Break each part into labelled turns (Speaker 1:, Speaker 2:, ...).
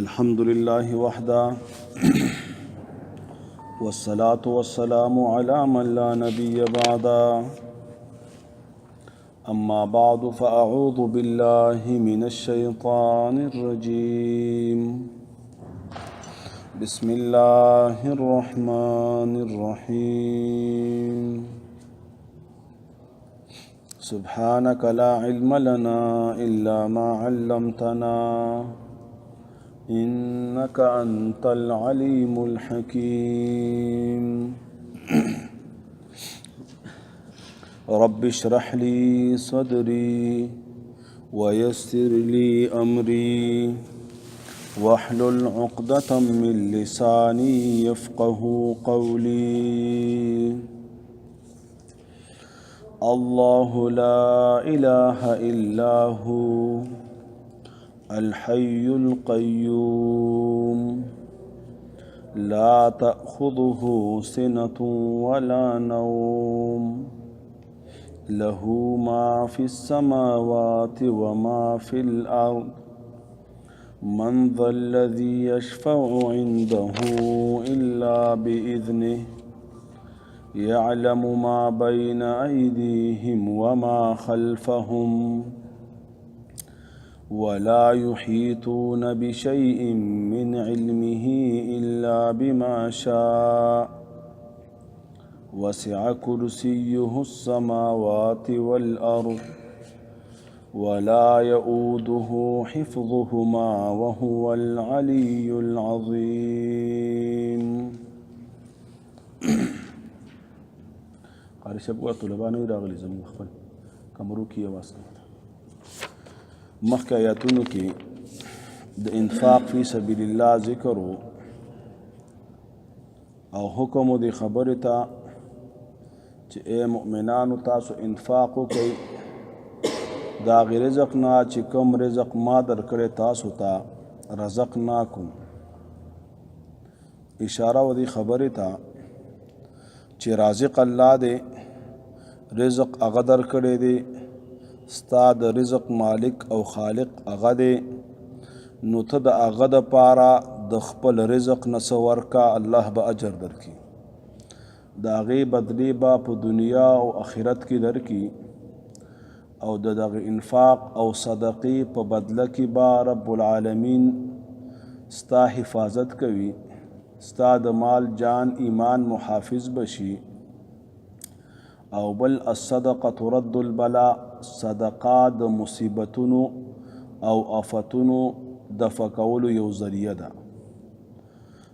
Speaker 1: الحمد لله وحده والصلاة والسلام على من لا نبي بعده أما بعد فأعوذ بالله من الشيطان الرجيم بسم الله الرحمن الرحيم سبحانك لا علم لنا إلا ما علمتنا إنك أنت العليم الحكيم رب اشرح لي صدري ويسر لي أمري واحلل عقدة من لساني يفقه قولي الله لا إله إلا هو الحي القيوم لا تأخذه سنة ولا نوم له ما في السماوات وما في الأرض من ذا الذي يشفع عنده إلا بإذنه يعلم ما بين أيديهم وما خلفهم ولا يحيطون بشيء من علمه إلا بما شاء وسع كرسيه السماوات والأرض ولا يؤوده حفظهما وهو العلي العظيم قاری شب و طلبانو راغلی زموږ خپل کمرو کې یواز مخکې آیاتونو کې د انفاق فی سبیل الله ذکر او حکم د خبرې ته چې اے مؤمنانو تاسو انفاق وکئ د هغې رزق نه چې کوم رزق ما درکړی تاسو ته رزقناکم اشاره و دې خبرې ته چې رازق الله دی رزق هغه درکړی دی ستا د رزق مالک او خالق هغه دی نو ته د هغه دپاره د خپل رزق نه څه ورکه الله به اجر درکړي د هغې بدلې به په دنیا او آخرت کې درکړي او د دغه انفاق او صدقې په بدله کې به رب العالمین ستا حفاظت کوي ستا د مال جان ایمان محافظ بشي او بل الصدقه رد البلاء صدقه د مصیبتونو او آفتونو دفع کولو یو ذریعه ده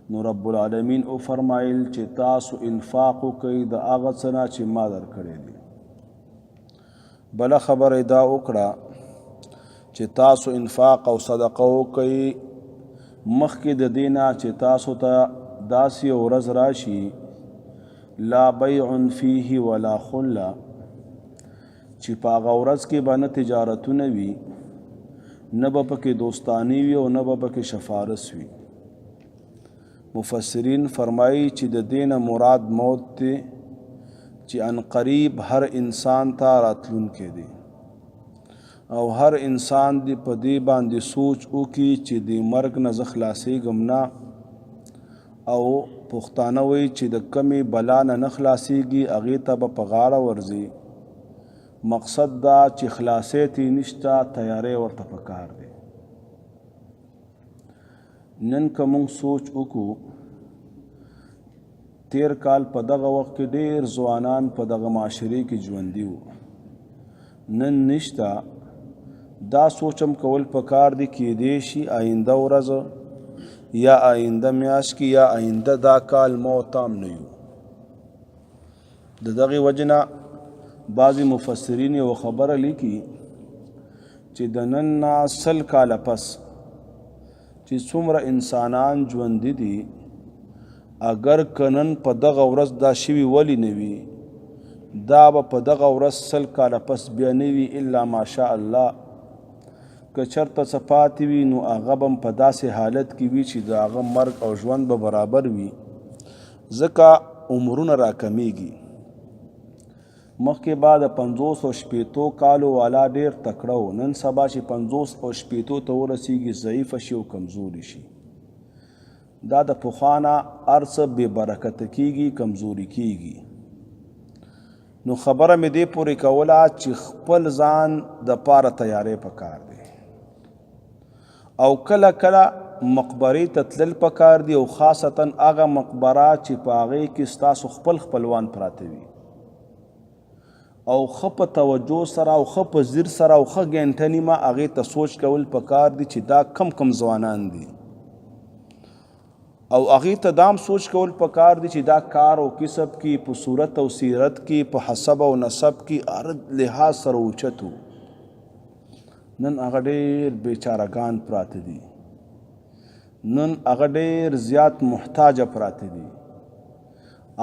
Speaker 1: نو رب العالمین او فرمایل چې تاسو انفاق وکئ د هغه څه نه چې ما درکړی دی بله خبره دا وکړه چې تاسو انفاق او صدقه وکئ مخکې د دې نه چې تاسو ته داسې ورځ راشي لا بیع فیه ولا خله چې په هغه ورځ کې به نه تجارتونه وي نه به پکې دوستاني وي او نه به پکې شفارس وي مفسرین فرمایي چې د دې نه مراد موت دی چې ان قریب هر انسان ته راتلونکی دی او هر انسان دی په دې باندې سوچ وکړي چې د مرګ نه زه خلاصېږم نه او پښتانه وایي چې د کمې بلا نه نه خلاصېږي هغې ته به په غاړه ورځي مقصد دا چې خلاصې تی نشته تیاری ورته پکار دی نن که موږ سوچ وکړو تیر کال په دغه وخت کې ډېر ځوانان په دغه معاشرې کې ژوندي وو نن نشته دا سوچم کول پکار دی کېدی شي آینده ورځ یا آینده میاشت کې یا آینده دا کال موتام نه یو د دغې وجې نه بعضی مفسرین یو خبره لیکي چې د نن نه 100 کاله پس چې څومره انسانان ژوندي دي اگر کنن په دغه ورځ دا شوي ولی نه وي دا به په دغه ورځ 100 کاله پس بیا نه وي الا ماشاء الله که چېرته څه پاتې وي نو هغه به په داسې حالت کې وي چې د هغه مرګ او ژوند به برابر وي ځکه عمرونه راکمیږي مخکې به د 50 او شپېتو کالو والا ډېر تکړه و، نن سبا چې 50 او شپېتو ته ورسیږي ضعیفه شي او کمزوري شي. دا د پخوا نه هر څه بې برکته کېږي، کمزوري کېږي. نو خبره مې دې پورې کوله چې خپل ځان د پاره تیاری پکار دی او کله کله مقبرې ته تلل پکار دي، او خاصتا هغه مقبره چې په هغې کې ستاسو خپلوان پراته وي او ښه په توجه سره او ښه په ځیر سره او ښه ګنټه نیمه هغې ته سوچ کول پکار دي چې دا کم ځوانان دي، او هغې ته دام سوچ کول پکار دي چې دا کار او کسب کې په صورت او سیرت کې په حسب او نسب کې هر لحاظ سره اوچت و. نن هغه ډېر بیچارهګان پراته دي، نن هغه ډېر زیات محتاجه پراته دي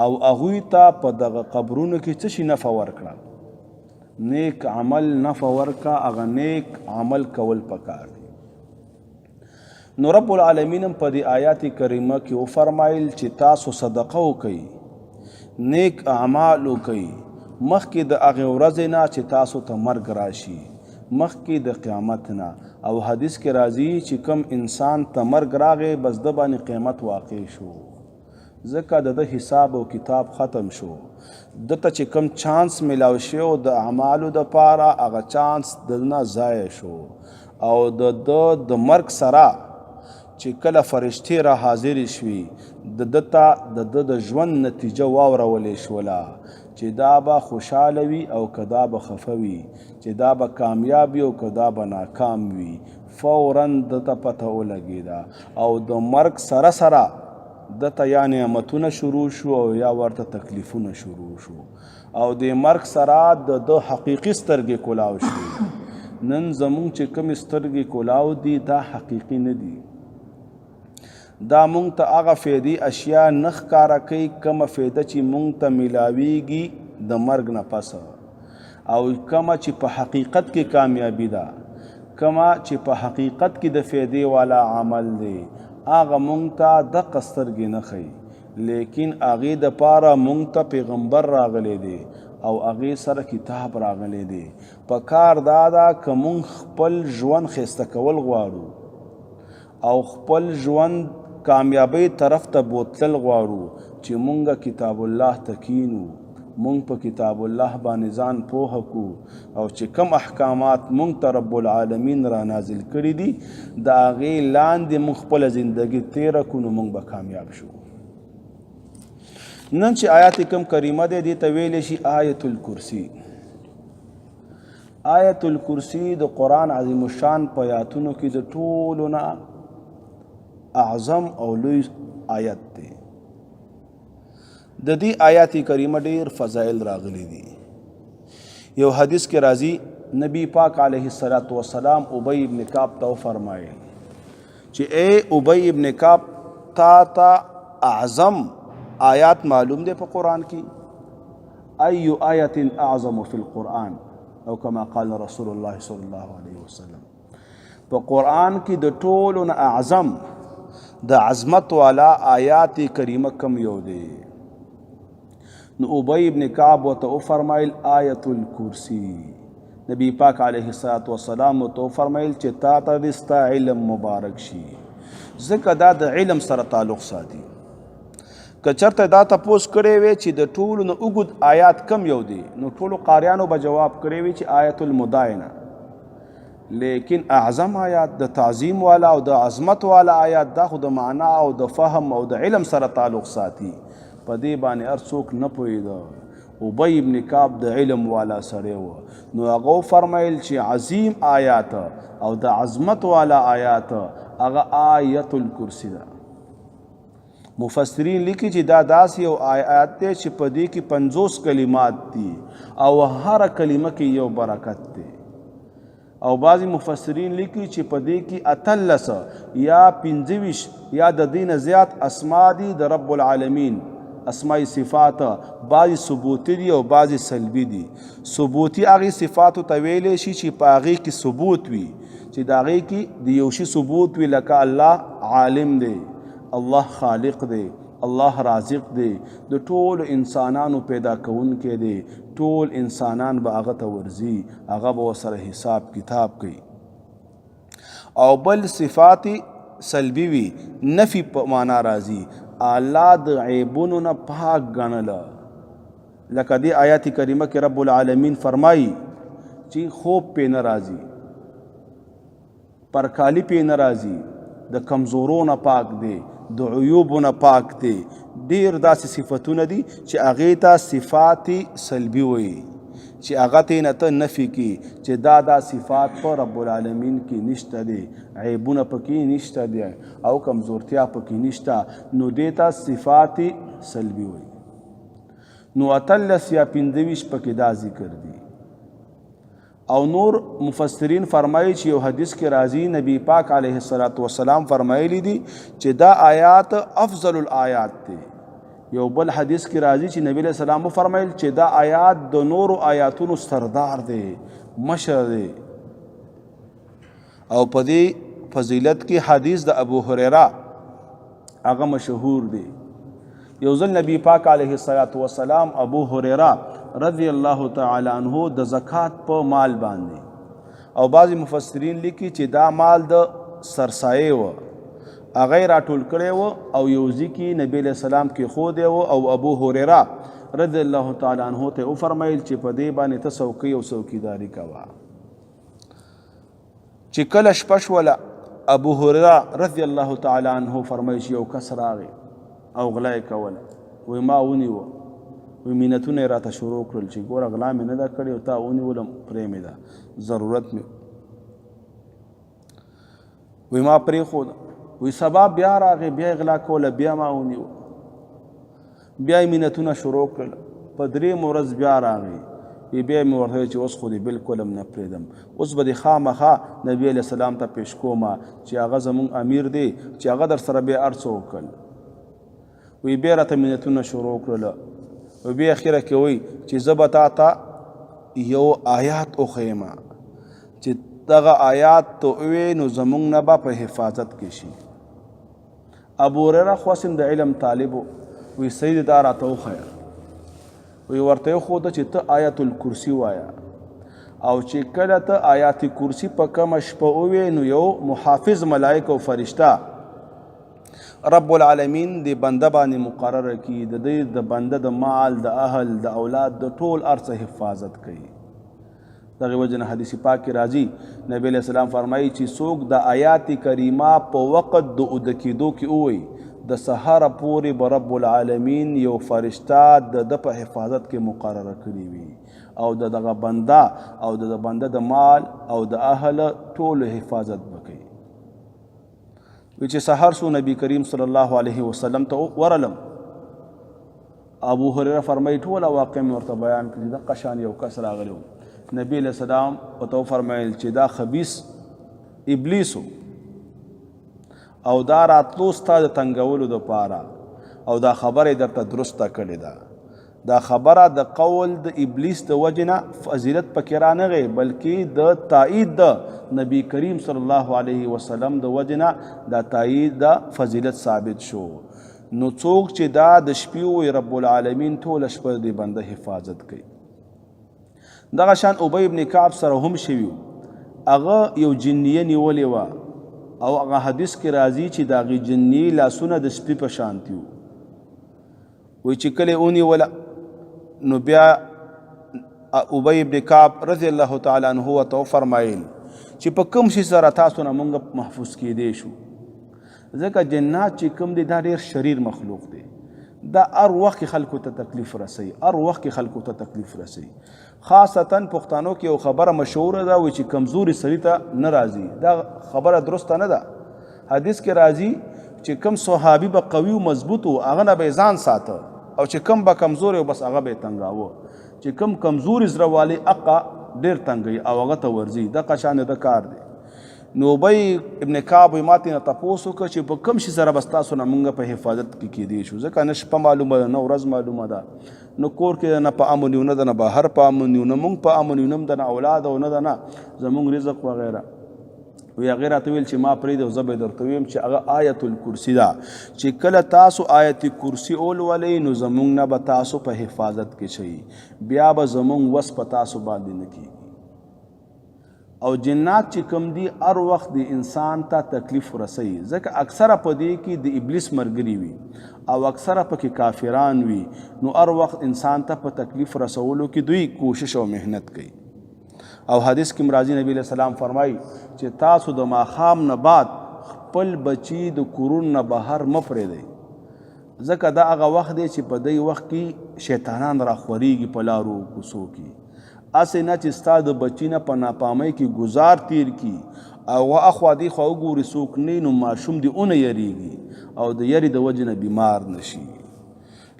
Speaker 1: او هغوی ته په دغه قبرونو کې څه شي نفع ورکړه؟ نیک عمل نفع ورکړه، هغه نیک عمل کول پکار دي. نو رب العالمین هم په دې آیات کریمه کې وفرمایل چې تاسو صدقه وکئ، نیک اعمال وکئ مخکې د هغې ورځې نه چې تاسو ته مرګ راشي، مخکې د قیامت نه. او حدیث کې راځي چې کم انسان ته مرګ راغی بس د باندې قیامت واقع شو، ځکه د ده حساب او کتاب ختم شو. دته چې کم چانس میلاو شو د اعمالو دپاره هغه چانس د نه ضایع شو، او د مرګ سره چې کله فرشتې را حاضرې شوي د ده ته د ده د ژوند نتیجه واورولې شوله چې دا به خوشحاله وي او که دا به خفه وي، چې دا به کامیاب وي او که دا به ناکام وي. فوراً دته پته ولګېده او د مرګ سره سره دته یا نعمتونه شروع شو او یا ورته تکلیفونه شروع شو، او د مرګ سره د ده حقیقي سترګې کولاو شوې. نن زمونږ چې کومې سترګې کولاو دي دا حقیقي نه دي، دا مونږ ته هغه فایدې اشیا نه ښکاره کوي کومه فایده چې مونږ ته میلاویږي د مرګ نه پسه، او کومه چې په حقیقت کې کامیابي ده، کومه چې په حقیقت کې د فایدې والا عمل دی، هغه مونږ ته دقه سترګې نه ښیي. لیکن هغې دپاره مونږ ته پیغمبر راغلی دی او هغې سره کتاب راغلی دی. په کار دا ده که مونږ خپل ژوند ښایسته کول غواړو او خپل ژوند کامیابی طرف ته بوتلل غواړو چې مونږ کتاب الله ته کینو، مونږ په کتاب الله باندې ځان پوهه کو، او چې کم احکامات مونږ ته رب العالمین را نازل کړي دي د هغې لاندې مونږ خپله زندګي تیره کړو نو مونږ به کامیاب شو. نن چې آیات کم کریمه دی دې ته ویلی شي آیت الکرسی. آیت الکرسی د قرآن عظیم الشان په آیاتونو کې د ټولو نه اعظم او لوی آیت دی. د دې آیات کریمه ډیر فضائل راغلي دي. یو حدیث کې راځي نبی پاک علیه الصلاۃ والسلام ابی ابن کعب ته فرمایي چې اے ابی ابن کعب تا اعظم آیات معلوم دی په قرآن کې؟ ای آیت اعظم فی القرآن او کما قال رسول الله صلی الله علیه وسلم. په قرآن کې د ټولو نه اعظم د عظمت والا آیات کریمه کم یو دی؟ نو ابی ابن کعب ورته فرمایل آیت الکرسی. نبی پاک علیه الصلاۃ والسلام ورته فرمایل چې تا ته ستا علم مبارک شي، ځکه دا د علم سره تعلق ساتي. که چرته دا تپوس کړی وی چې د ټولو نه اوږد آیات کم یو دی نو ټولو قاریانو به جواب کړی وی چې آیت المدائنه، لیکن اعظم آیات د تعظیم والا او د عظمت والا آیات دا خو د معنا او د فهم او د علم سره تعلق ساتي. په دې باندې هر څوک نه پوهېده. ابی ابن کعب د علم والا سړی و، نو هغه فرمایل چې عظیم آیات او د عظمت والا آیات هغه آیت الکرسی ده. مفسرین لیکي چې دا داسې یو آیات دی چې په دې کې 50 کلمات دي او هر کلمه کې یو برکت دی. او بعضی مفسرین لیکي چې په دې کې 18 یا 25 یا د دې نه زیات اسما دي د رب العالمین، اسماء صفات، بعضی ثبوتی دي او بعضی سلبی دي. ثبوتی هغه صفاتو ته ویلی شي چې په هغې کې ثبوت وي، چې د هغې کې د یو شي ثبوت وي، لکه الله عالم دی، الله خالق دی، الله رازق دی د ټول انسانانو پیدا کوونکی دی ټول انسانان به هغه ته ورځي هغه به ورسره حساب کتاب کوي او بل صفات سلبي وي نفي په معنا راځي الله د عیبونو نه پاک ګڼله لکه دې آیات کریمه کې رب العالمین فرمایي چې خوب پې نه راځي پرکالی پې نه راځي د کمزورو نه پاک دی د عیوبو نه پاک دی ډېر داسې صفتونه دي چې هغې ته صفات سلبي وایي چې هغه ته نه ته نفي کړي چې دا صفات په رب العالمین کې نشته دی عیبونه پکې نشته دی او کمزورتیا پکې نشته نو دې ته صفات سلبي وایي نو 18 یا 25 پکې دا ذکر دی او نور مفسرین فرمایي چې یو حدیث کې راځي نبی پاک علیه الصلاۃ والسلام فرمایلی دي چې دا آیات افضل الآیات دي یو بل حدیث کې راځي چې نبی علیہ السلام فرمایل چې دا آیات د نور آیاتونو سردار دی مشر دی او په دې فضیلت کې حدیث د ابو هریره هغه مشهور دی یو ځل نبی پاک علیه الصلاۃ والسلام ابو هریره رضی الله تعالی عنہ د زکات په مال باندې او بعضی مفسرین لیکي چې دا مال د سرسایه و هغه راټول کړی و او یو ځکه نبی علیہ السلام کې خو دی او ابو هریره رضی الله تعالی عنہ ته فرمایل چې په دې باندې ته څوکۍ او څوکیداری کوه چې کله شپه شوله ابو هریره رضی الله تعالی عنہ فرمایي چې یو کس راغی او غلا یې کوله وی ما ونیوه وی مینتونه یې راته شروع کړل چې ګوره غلا مې نه ده کړې او تا ونیولم پرې مې ده ضرورت مې وی ما پرېښوده وی سبا بیا راغی بیا یې غلا کوله بیا ما ونیوه بیا یې مینتونه شروع کړل په 3 ورځ بیا راغی بیا مې ورته چې اوس خو دې بالکل هم نه پرېږدم اوس به دې خامخا نبي علیه السلام ته پیش کومه چې هغه زمونږ امیر دی چې هغه در سره بیا هر څه وکړل وی بیا راته مینتونه شروع کړله و بیا اخیره کې وی چې زه به تا ته یو آیات وښیم چې دغه آیات ته ووایې نو زمونږ نه به په حفاظت کې شي ابو هریره خو هم د علم طالب وی صحیح دا راته وښیه وی ورته وښوده چې ته آیت الکرسي وایه او چې کله ته آیات کرسی په کومه شپه ووایې نو یو محافظ ملائکه او فرشته رب العالمین د بنده باندې مقرره کی د دې د بنده د مال د اهل د اولاد د ټول ارڅ حفاظت کوي دغه وجه نه حدیث پاک کې راځي نبی علیہ السلام فرمایي چې څوک د آیات کریمه په وخت د اودکیدو کې ووایي د سحر پورې به رب العالمین یو فرشته د په حفاظت کې مقرره کړي وي او دغه بنده او د بنده د مال او د اهل ټول حفاظت وکړي وی چې سحر سو نبی کریم صلی الله علیه وسلم ته ورلم ابو هریره فرمایي ټوله واقع مې ورته بیان کړي دغه شان یو کس راغلی و نبی علیہ السلام ورته فرمایل چې دا خبیث ابلیس او دا راتلو ستا د تنګولو دپاره او دا خبره درته درسته کړې ده دا خبره د قول د ابلیس د وجنه فضیلت پکې رانغی بلکې د تایید د نبی کریم صلی الله علیه وسلم د وجنه دا تایید د فضیلت ثابت شو نو څوک چې دا د شپې وي رب العالمین ټوله شپه د بنده حفاظت کوي دغه شان ابی ابن کعب سره هم شوي هغه یو جنیه نیولې وه او هغه حدیث کې راځي چې د هغې جنیې لاسونه د سپي په شانتي وو وایي چې کله یې ونیوله نو بیا ابی ابن کعب رضی الله تعالی عنه ورته وفرمایل چې په کوم شي سره تاسو نه موږ محفوظ کیدی شو ځکه جنات چې کوم دی دا ډېر شریر مخلوق دی دا هر وخت خلکو ته تکلیف رسوي هر وخت خلکو ته تکلیف رسوي خاصتا پښتنو کې یو خبره مشهوره ده چې کمزوري سړي ته نه راځي دا خبره درسته نه ده حدیث کې راځي چې کم صحابي به قوي او مضبوط و هغه نه به ځان ساته او چې کم به کمزوري بس هغه به تنګاوه چې کم کمزوري زړه والی اقا ډېر تنګوي او هغه ته ورځي دغه شان د کار دی نو ابی ابن کعب ماته نه تپوس وکړه چې په کوم شي سره به ستاسو نه موږ په حفاظت کې کیدی شو ځکه نه شپه معلومه ده نه ورځ معلومه ده نو کور کې نه په امن یو نه ده نه بهر په امن یو نه موږ په امن یو نه ده نه اولاد او نه ده نه زموږ رزق وغیره وی هغې راته ویل چې ما پرېږدې او زه به یې درته ویم چې هغه آیت الکرسي ده چې کله تاسو آیت کرسي ولولئ نو زمونږ نه به تاسو په حفاظت کې شئ بیا به زمونږ وس په تاسو باندې نه کېږي او جنات چې کوم دي هر وخت د انسان ته تکلیف رسوي ځکه اکثره په دې کې د ابلیس ملګري وي او اکثره پکې کافران وي نو هر وخت انسان ته په تکلیف رسولو کې دوی کوشش او محنت کوي او حدیث کې راځي نبی علیہ السلام فرمایي چې تاسو د ماښام نه بعد خپل بچي د کورونو نه بهر مه پرېږدئ ځکه دا هغه وخت دی چې په دې وخت کې شیطانان راخورېږي په لارو کوڅو کې اسې نه چې ستا د بچي نه په ناپامۍ کې گزار تیر کی او اخوا دی خوا وګوري څوک نه نو ماشوم دی اونه یریږي او د یری د وجې نه بیمار نشي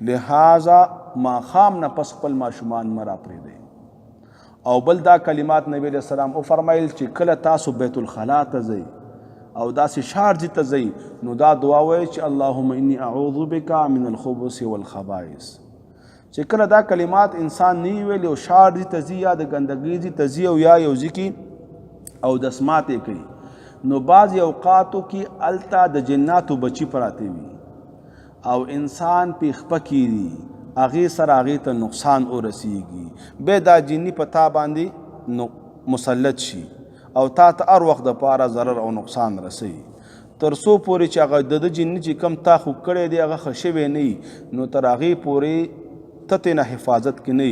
Speaker 1: لہذا ماښام نه پس خپل ماشومان مه راپرېږدئ او بل دا کلمات نبی علیہ السلام او فرمایل چې کله تاسو بیت الخلا ته ځئ او داسې شارځي ته ځئ نو دا دعا وایئ چې اللهم انی اعوذ بک من الخبث والخبائث چې کله دا کلمات انسان نه ویلي او شارځي ته ځي یا د ګندګۍ ځي ته ځي او یا یو ځي کې او دسمات یې کوي نو بعضې اوقاتو کې هلته د جناتو بچي پراته وي او انسان پې خپه کېږي هغې سره هغې ته نقصان ورسیږي بیا دا جني په تا باندې مسلط شي او تا ته هر وخت دپاره ضرر او نقصان رسوي تر څو پورې چې هغه د جني چې کم تا خو کړی دی هغه ښه شوی نه نو تر هغې پورې ته ترې نه حفاظت کې نه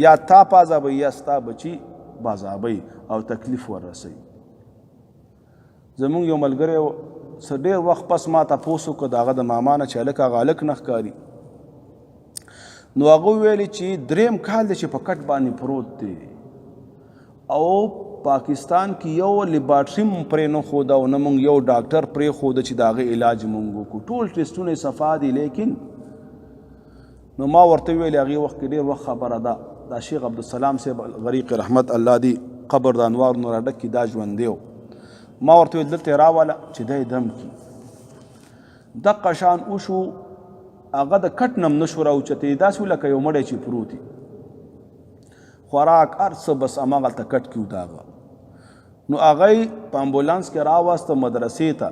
Speaker 1: یا تا پازابئ یا ستا بچي بازابئ او تکلیف وررسوي زمونږ یو ملګری څه ډېر وخت پس ما تپوس وکړه د هغه د ماما نه چې هلک هغه هلک نه ښکاري نو هغه ویلي چې دریم کال دی چې په کټ باندې پروت دی او پاکستان کې یو لیبارټري مو پرې نه ښوده او نه موږ یو ډاکټر پرې ښوده چې د هغې علاج موږ وکړو ټول ټیسټونه یې صفا دي لیکن نو ما ورته ویلې هغې وخت کې ډېر وخت خبره ده دا شیخ عبدالسلام صاحب غریق رحمت الله دی قبر د انوار نور ډک کې دا ژوندی و ما ورته ویل دلته یې راوله چې دی دم کړي دقه شان وشو هغه د کټ نه هم نه شو راوچتې داسې و لکه یو مړی چې پروت وي خوراک هر څه بس هماغلته کټ کې و د هغه نو هغه یې په امبولانس کې راوسته مدرسې ته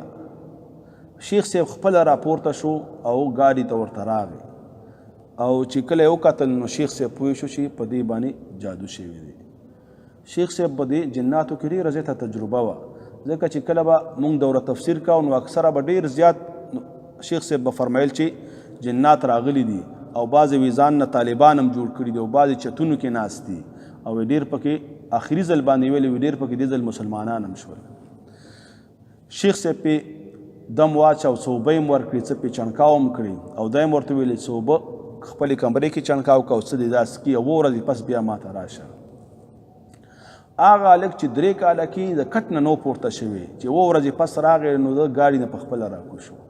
Speaker 1: شیخ صاحب خپله راپورته شو او ګاډي ته ورته راغی او چې کله یې وکتل نو شیخ صاحب پوه شو چې په دې باندې جادو شوی دی شیخ صاحب په دې جناتو کې ډېره زیاته تجربه وه ځکه چې کله به موږ دوره تفسیر کوو نو اکثره به ډېر زیات شیخ صاحب به فرمایل چې جنات راغلی دي او بعضې ویزان نه طالبان هم جوړ کړي دي او بعضې چتونو کې ناست دي او ډېر پکې آخري ځل باندې ویلي وي ډېر پکې دې ځل مسلمانان هم شول شیخ صاحب پې دم واچ او صوبه یې هم ورکړي څه پې چڼکاو هم کړي او دا یې هم ورته ویلي صوبه خپلې کمرې کې چڼکاو کوه څه دې داسې کړي اووه ورځې پس بیا ما ته راشه هغه هلک چې 3 کاله کې د کټ نه نو پورته شوی چې اووه ورځې پس راغی نو د ګاډي نه په خپله راکوز شو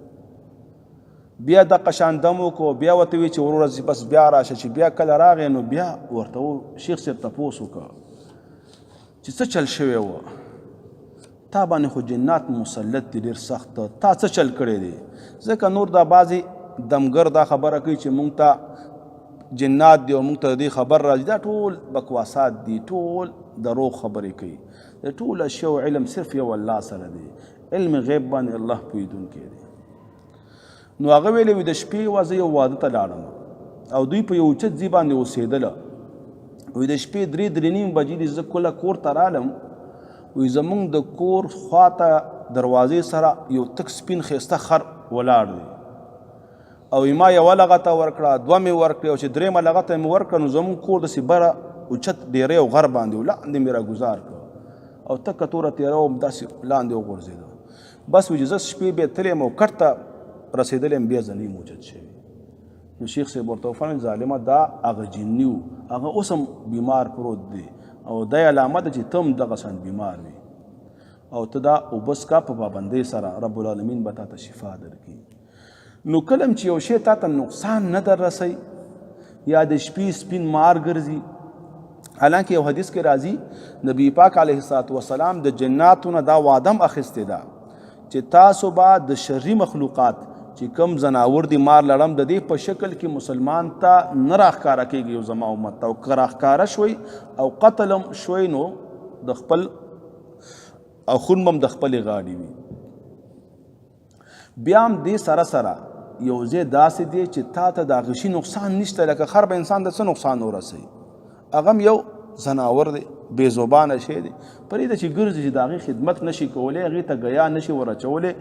Speaker 1: بیا دقه شان دم وکړو بیا ورته وی چې اووه ورځې پس بیا راشه چې بیا کله راغی نو بیا ورته شیخ صاحب تپوس وکړه چې څه چل شوی وه تا باندې خو جنات مسلط دي ډېر سخت تا څه چل کړی دی ځکه نور دا بعضې دمګر دا خبره کوي چې مونږ ته جنات دی او مونږ ته د دې خبر راځي دا ټول بکواسات دي ټول دروغ خبرې کوي د ټول اشیاو علم صرف یو الله سره دی علم غیب باندې الله پوهېدونکی دی نو هغه ویلې وي د شپې وه زه یو واده ته لاړم او دوی په یو اوچت ځای باندې اوسېدله وایي د شپې 3:30 بجې دي زه کله کور ته رالم وایي زمونږ د کور خواته دروازې سره یو تک سپین ښایسته خر ولاړ دی او ما یوه لغته ورکړه دوه مې ورکړې او چې درېیمه لغته مې ورکړه نو زمونږ کور داسې بره اوچت ډیرې او غر باندې و لاندې مې راګزار کړه او تکه توره تیره وم داسې لاندې وغورځېده بس وایي زه شپې بیا تللی یم او کټ ته رسېدلی یم بیا زه نه یم اوچت شوی نو شیخ صاحب ورته وفرمایل ظالمه دا هغه جني و هغه اوس هم بیمار پروت دی او دا علامه ده چې ته هم دغسان بیمار وي او ته دا اوبه څکه په پابندۍ سره رب العالمین به تا ته شفا درکړي نو کله چې یو شی تا ته نقصان نه در رسی یا د شپې سپین مار ګرځي حالانکه یو حدیث کې راځي نبی پاک علیه الصلاة والسلام د جناتو نه دا وعده هم اخیستې ده چې تاسو به د شري مخلوقات چې کم زناور دي مار لړم د دې په شکل کې مسلمان ته نه راښکاره کېږي یو زما امت ته او که راښکاره شوی او قتل هم شوی نو د خپل او خون بم د خپل غاړي وي. بیا هم دې سره سره یو ځای داسې دی چې تا ته د هغه شي نقصان نشته، لکه خر به انسان د څه نقصان ورسوي، هغه هم یو ځناور دی، بې زبانه شی دی، پرېږده چې ګرځي چې د هغې خدمت نشي کولی، هغې ته ګیا نشي ورچولی،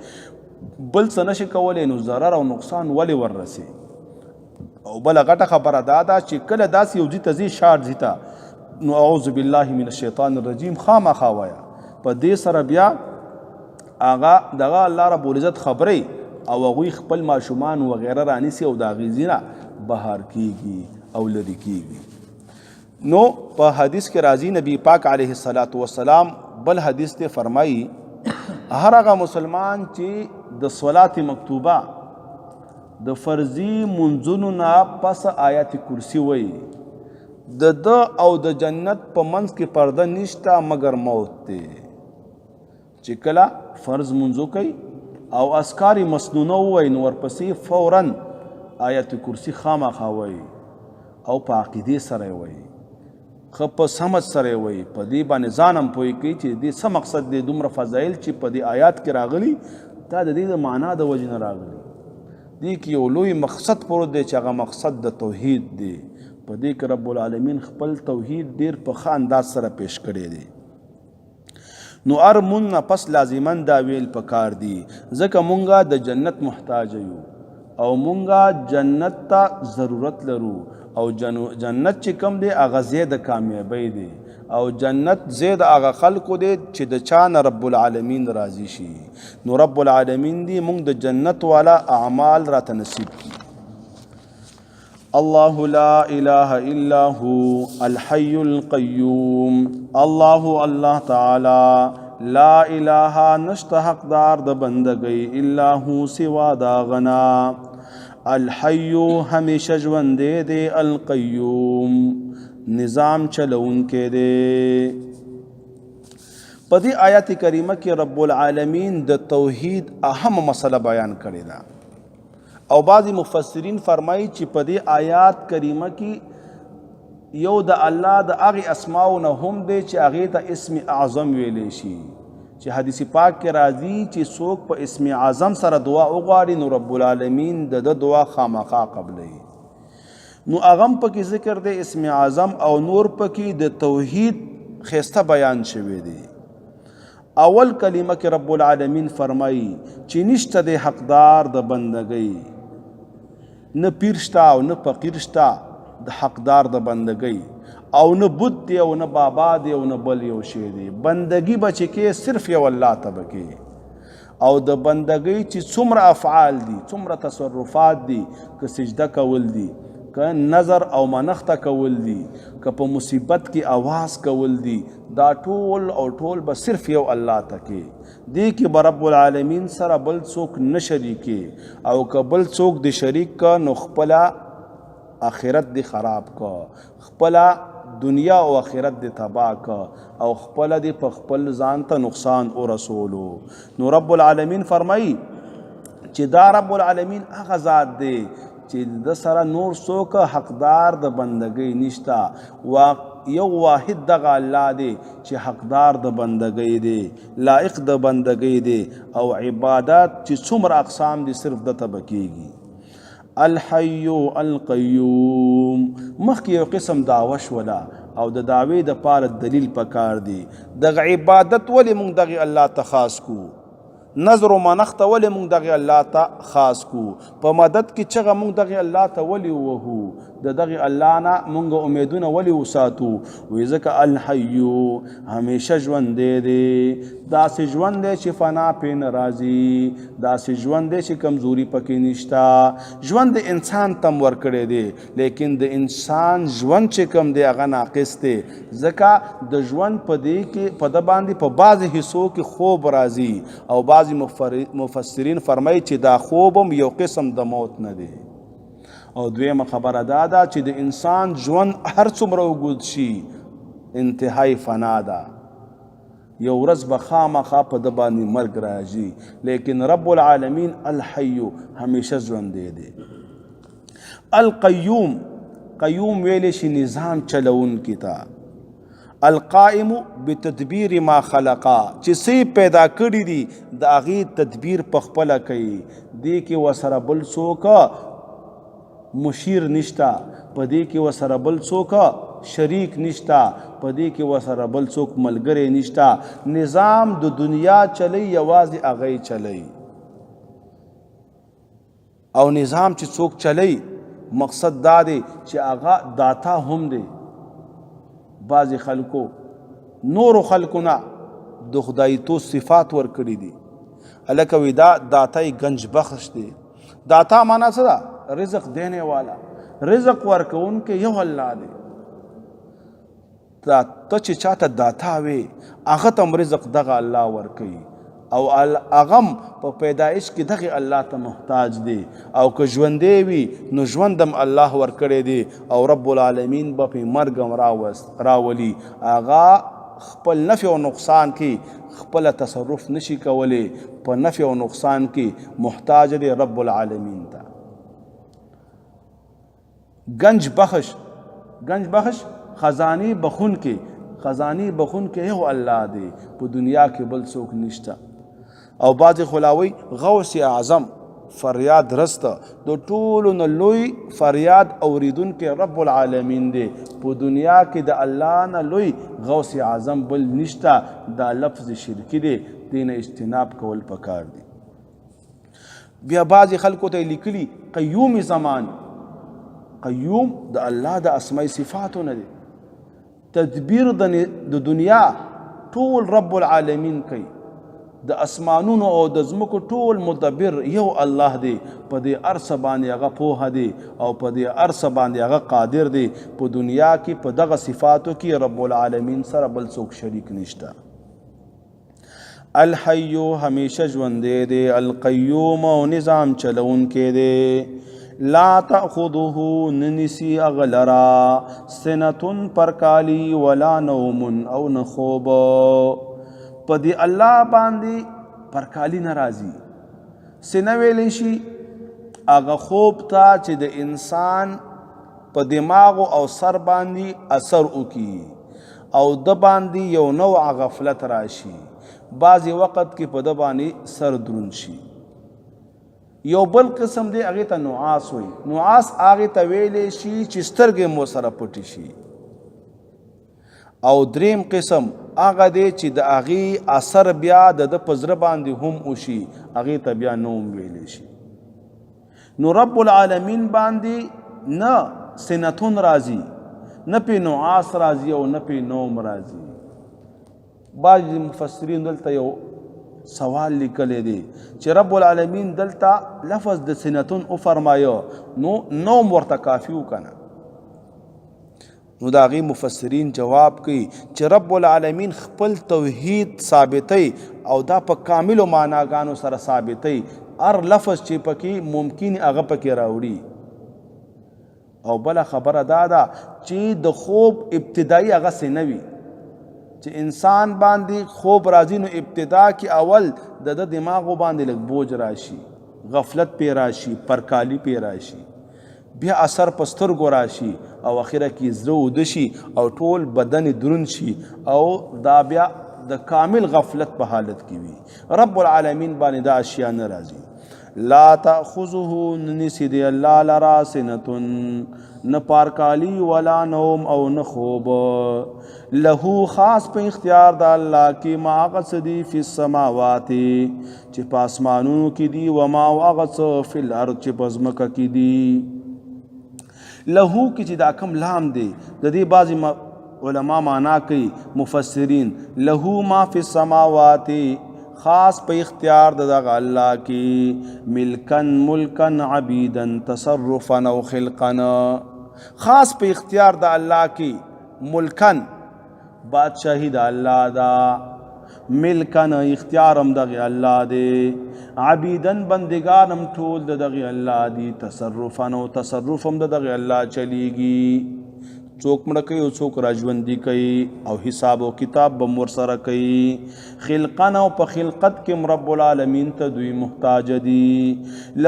Speaker 1: بل څه نشي کولی، نو ضرر او نقصان ولې وررسي. او بله غټه خبره دا ده چې کله داسې یو ځي ته ځي شاړ ځي ته، نو اعوذ بالله من الشیطان الرجیم خامخا وایه. په دې سره بیا هغه دغه الله رب العزت خبرې او هغوی خپل ماشومان وغیره رانیسي او د هغې ځینه بهر کیږي او لرې کیږي. نو په حدیث کې راځي نبی پاک علیه الصلاة والسلام بل حدیث ته فرمایي هر هغه مسلمان چې د صلات مکتوبه د فرضي منځونو نه پس آیت کرسی وایي، د ده او د جنت په منځ کې پرده نشته مگر موت دی. چې کله فرض منځو کوي او اذکار مسنونه ووایي نو ورپسې فوراً آیت کرسی خامخا وایي او په عقیدې سره یې وایي، ښه په سمج سره یې وایي، په دې باندې ځان هم پوه کوي چې دې څه مقصد دی، دومره فضایل چې په دې آیات کې راغلي دا د دې د معنا د وجې نه راغلي. دې کې یو لوی مقصد پروت دی چې هغه مقصد د توحید دی. په دې کې رب العالمین خپل توحید ډیر په ښه انداز سره پیش کړی دی. نو هر مون نه پس لازمن دا ویل پکار دی ځکه مونږه د جنت محتاج یو او مونږه جنت ته ضرورت لرو، او جنت چې کم دی هغه ځای د کامیابی دی، او جنت ځای د هغه خلکو دی چې د چا نه رب العالمین راضي شي. نو رب العالمین دی مونږ د جنت والا اعمال راته نصیب کړي. الله لا اله الا هو الحي القيوم. الله تعالی لا اله نشته حقدار د بندګۍ الا هو سوا دا غنا، الحي همیشه ژوندی دی، القیوم نظام چلونکی دی. په دې آیات کریمه کې رب العالمین د توحید اهم مسله بیان کړې ده، او بعضی مفسرین فرمایي چې په دې آیات کریمه کې یو د الله د هغې اسماو نه هم دی چې هغې ته اسم اعظم ویلی شي، چې حدیث پاک کې راځي چې څوک په اسم اعظم سره دعا وغواړي نو رب العالمین د ده دعا خامخا قبلوي. نو هغه هم پکې ذکر دی اسم اعظم، او نور پکې د توحید ښایسته بیان شوی دی. اول کلمه کې رب العالمین فرمایي چې نشته دی حقدار د بندګۍ، نه پیر شته او نه فقیر شته د حقدار د بندګۍ، او نه بت دی او نه بابا دی او نه بل یو شی دی. بندګي به چې کې صرف یو الله ته به کې، او د بندګۍ چې څومره افعال دي، څومره تصرفات دي، که سجده کول دي، که نظر او منښته کول دي، که په مصیبت کې آواز کول دي، دا ټول او ټول به صرف یو الله ته کې. دې کې به رب العالمین سره بل څوک نه شریکې، او که بل څوک د شریک که نو خپله آخرت دی خراب کا، خپله دنیا او آخرت دی تباہ کا، او خپله دی په خپل ځان ته نقصان ورسولو. نو رب العالمین فرمایي چې دا رب العالمین هغه ذات دی چې د سره نور څوک حقدار د بندګۍ نشته، یو واحد دغه الله دی چې حقدار د بندګۍ دی، لایق د بندګۍ دی، او عبادت چې څومره اقسام دي صرف دته به کیږي. الحي القيوم مخکې یو قسم دعوه شوله، او د دعوې دپاره دلیل پکار دی. دغه عبادت ولې موږ دغې الله ته خاص کو، نظر و منښته ولې موږ دغې الله ته خاص کو، په مدد کې چغه موږ دغې الله ته ولې ووهو، د دغې الله نه موږ امیدونه ولې وساتو. وایي ځکه الحیو همیشه ژوندی دی، داسې ژوند دی چې فنا پې نه راځي، داسې ژوند دی چې کمزوري پکې نشته. ژوند د انسان تم ورکړی دی، لیکن د انسان ژوند چې کم دی هغه ناقص دی، ځکه د ژوند په دې کې په ده باندې په بعضې حصو کې خوب راځي، او بعضې مفسرین فرمایي چې دا خوب هم یو قسم د موت نه دی. او دویمه خبره دا ده چې د انسان ژوند هر څومره اوږد شي انتهای فنا ده، یو ورځ به خامخا په ده باندې مرګ راځي، لیکن رب العالمین الحیو همیشه ژوندی دی. القیوم، قیوم ویلی شي نظام چلونکي ته، القائم بتدبیر ما خلقا چې سی پیدا کړي دي د هغې تدبیر په خپله کوي دې کې ورسره بل څوک مشیر نشته په دې کې ورسره بل څوک شریک نشته په دې کې ورسره بل څوک ملګری نشته نظام د دنیا چلی یوازې هغه چلی او نظام چې څوک چلی مقصد دا دی چې هغه داتا هم دی بعضې خلکو نورو خلکو نه د خدایتو صفات ورکړي دي هلکه وی دا داتای گنج بخش دی داتا معنا څه ده رزق دینے والا رزق ورکوونکی یو الله دی ته چې چاته داتا وي هغه ته رزق دغه الله ورکوي او هغه په پیدایش کې دغه الله ته محتاج دی او که ژوندی وي نو ژوندم الله ورکړی دی او رب العالمین به پې مرګ راولي هغه خپل نفع او نقصان کې خپل تصرف نشي کولی په نفع او نقصان کې محتاج دی رب العالمین ته گنج بخش خزانی بخون کې یو الله دی په دنیا کې بل څوک نشته او بعض خلاوی غوث اعظم فریاد رسته د ټولو نه لوی فریاد اوریدونکی رب العالمین دی په دنیا کې د الله نه لوی غوث اعظم بل نشته دا لفظ شرکی دی دینه اجتناب کول پکار دی بیا بعض خلکو ته لیکلی قیوم زمان قیوم د الله د اسماء صفاتو نه دی تدبیر د دنیا ټول رب العالمین کوي د اسمانونو او د ځمکو ټول مدبر یو الله دی په دې ارسه باندې هغه پوهه دی او په دې ارسه باندې هغه قادر دی په دنیا کې په دغه صفاتو کې رب العالمین سره بل څوک شریک نشته الحی همیشه ژوندی دی القیوم او نظام چلونکی دی لا تأخذه ننسی اغلرا سنتن پرکالی ولا نوم او نخوب پا دی اللہ باندی پرکالی نرازی سنه ویلی شي اغا خوب تا چې د انسان په دماغ او سر باندې اثر وکي او د باندې یو نوع غفلت راشي بعضی وقت کې په د باندې سر درون شي یو بل قسم دی هغه ته نعاس وي نعاس هغه ته ویلې شي چې سترګې مو سره پټې شي او دریم قسم هغه دی چې د هغې اثر بیا د پزړه باندې هم وشي هغې ته بیا نوم ویلی شي نو رب العالمین باندې نه سنتون راځي نه پې نعاس راځي او نه پې نوم راځي بعض مفسرین دلته یو سوال لیکلی دی چې رب العالمین دلته لفظ د سنتون وفرمایه نو نوم ورته کافي وکنه نو د هغې مفسرین جواب کوي چې رب العالمین خپل توحید ثابتی او دا په کاملو معناګانو سره ثابتی هر لفظ چې پکې ممکن هغه پکې راوړي او بله خبره دا ده چې د خوب ابتدایي هغه څه نه وي چې انسان باندې خوب راځي نو ابتدا کې اول د دماغو باندې لږ بوج راشي غفلت پې راشي پرکالی پې راشي بیا اثر په سترګو راشي او اخره کې زړه اوده شي او ټول بدن دروند شي او دا بیا د کامل غفلت په حالت کې وي رب العالمین باندې دا اشیاء نه راځي لا تأخذه نسی دی اللہ لرا سنتن نه پارکالی ولا نوم او نه خوب لہو خاص په اختیار د الله کې ما غصدی فی السماوات چې په اسمانونو کې دي و ما غص فی الارض چې په ځمکه کې دي لہو کې چې دا کم لام دی د دې بعضی علما معنا کوي مفسرین لہو ما فی السماوات خاص په اختیار د دغه الله کې ملکن ملکن عبیدن تصرفا او خلقا خاص په اختیار د الله کې ملکن بادشاہی د الله دا ملکن اختیارم دغه الله دی عبیدن بندگانم ټول دغه الله دی تصرفا او تصرفم دغه الله چلیږي څوک مړه کوي او څوک راژوندي کوي او حساب او کتاب به مور سره کوي خلقن او په خلقت کې رب العالمین ته دوی محتاج دي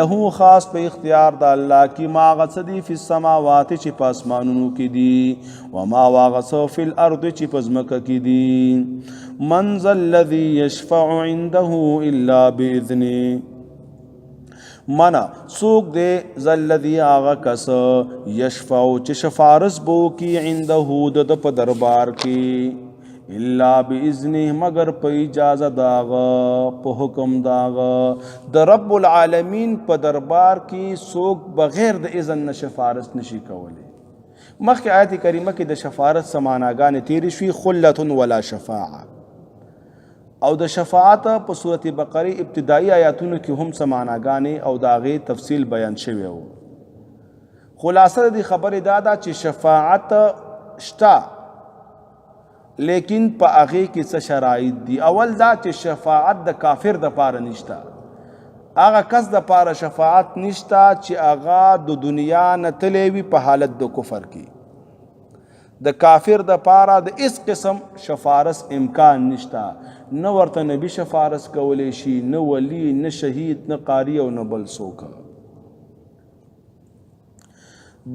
Speaker 1: له خاص په اختیار د الله کې ما غصدي فی السماوات چې په اسمانونو کې دي و ما واغص فی الارض چې په ځمکه کې دي من ذا الذی یشفع عنده الا باذنه منا سوک دے زلذی آغا کس یشفعو چه شفارس بو کی عنده د په دربار کی الا باذنه مگر په اجازه داغا په حکم داغا د رب العالمین په دربار کی سوک بغیر د اذن شفارس نشي کولی مخکې آیت کریمه کې د شفارت سماناګانې تیری شوي خلة ولا شفاعه او د شفاعت په سورۃ بقره ابتدائی آیاتونو کې هم سماناګانې او داغه تفصیل بیان شوی وو خلاصه د خبرې دا ده چې شفاعت شتا لیکن په هغه کې څه شرایط دي اول دا چې شفاعت د کافر د پاره نشتا هغه کس د پاره شفاعت نشتا چې هغه د دنیا نه تلوي په حالت د کفر کې د کافر د پاره د اس قسم شفارس امکان نشتا نه ورته نبی شفارس کولی شي نه ولی نه شهید نه قاری او نه بل څوک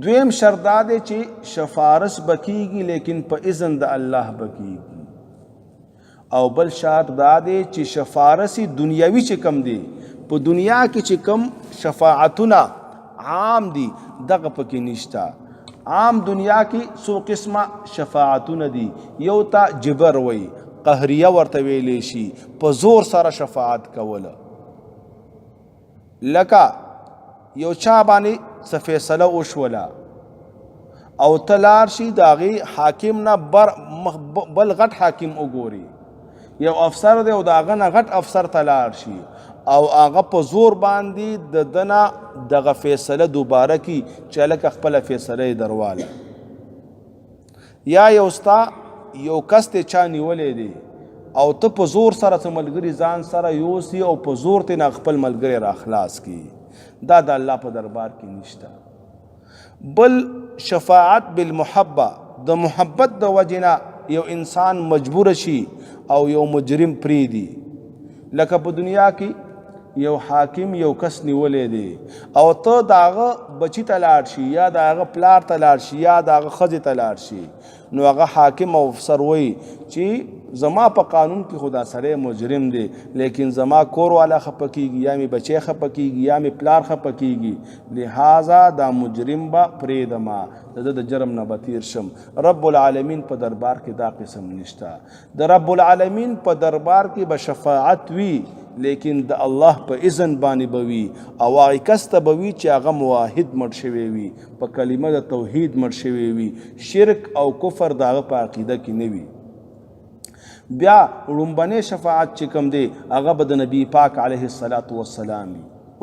Speaker 1: دویم شرط دا دی چې شفارس بکیږي لیکن په اذن د الله بکیږي او بل شرط دا دی چې شفارسی دنیاوی چې کم دی په دنیا کې چې کم شفاعتونه عام دي دغه پکې نشتا عام دنیا کې سو قسمه شفاعتونه دي یو تا جبر وي قهریه ورته ویلې شي په زور سره شفاعت کوله لکه یو چا باندې څه فیصله وشوله او تلار شي داغي حاکم نه بل غټ حاکم وګوري یو افسر دی او داغه نه غټ افسر تلار شي او هغه په زور باندې د دنا دغه فیصله دوباره کی چې لکه خپل فیصله درواله یا یوستا یو کس ته چا نیولې دی او ته په زور سره ملګری ځان سره یوسی او په زور ته خپل ملګری را خلاص کی دا د الله په دربار کې نشته بل شفاعت بالمحبه د محبت د وجنا یو انسان مجبور شي او یو مجرم پریدي لکه په دنیا کې یو حاکم یو کس نیولې دی او ته داغه بچی تلاړ شي یا داغه پلار تلاړ شي یا داغه خځه تلاړ شي نو هغه حاکم او افسر وای چې زما په قانون کې خدا سره مجرم دی لیکن زما کور والا خپکیږي یا می بچی خپکیږي یا می پلار خپکیږي لہذا دا مجرم با پریدما د جرم نه بتیر شم رب العالمین په دربار کې دا قسم نشتا د رب العالمین په دربار کې به شفاعت وی لیکن د الله په اذن باندې بوي او هغه کس ته بوي چې هغه موحد مړ شوی وي په کلمه د توحید مړ شوی وي شرک او کفر دغه په عقیده کې نه وي بیا لومبنه شفاعت چې کوم دی هغه به د نبی پاک علیه الصلاۃ والسلام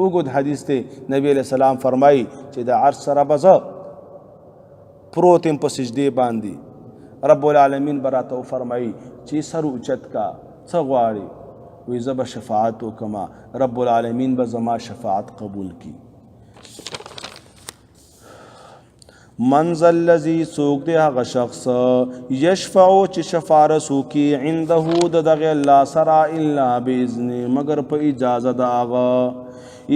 Speaker 1: وګد حدیث ته نبی علیہ السلام فرمایي چې د عرش سره بزه پروتم په سجده باندې رب العالمین براته فرمایي چې سر اوچت کا څه غواړي وی زب شفاعت وکما رب العالمین به زما شفاعت قبول کی منزل الذی سوق دی هغه شخص یشفعو چې شفارس وکي عنده دغه الله سرا الا باذن مگر په اجازه دا هغه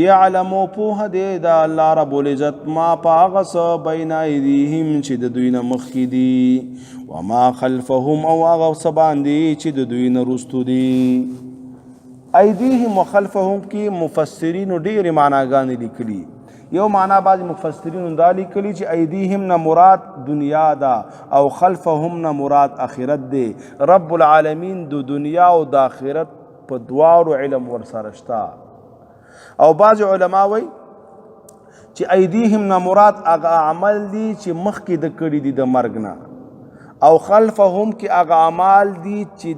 Speaker 1: یعلم په دې دا الله رب العزت ما پاغس بین ایدیهم چې د دوی نه مخکې دي وما خلفهم او هغه سباندې چې د دوی نه رستو دي ایدیهم وخلفهم کی مفسرین ډیر معناګانې لیکلي یو معنا بعض مفسرین دا لیکلي چې ایدیهم نه مراد دنیا دا او خلفهم نه مراد آخرت دی رب العالمین د دنیا او د آخرت په دواړو علم ورسره شته او بعض علما وایي چې ایدیهم نه مراد هغه عمل دی چې مخکې د کړي دي د مرګ نه او خلفهم کې هغه اعمال دي چې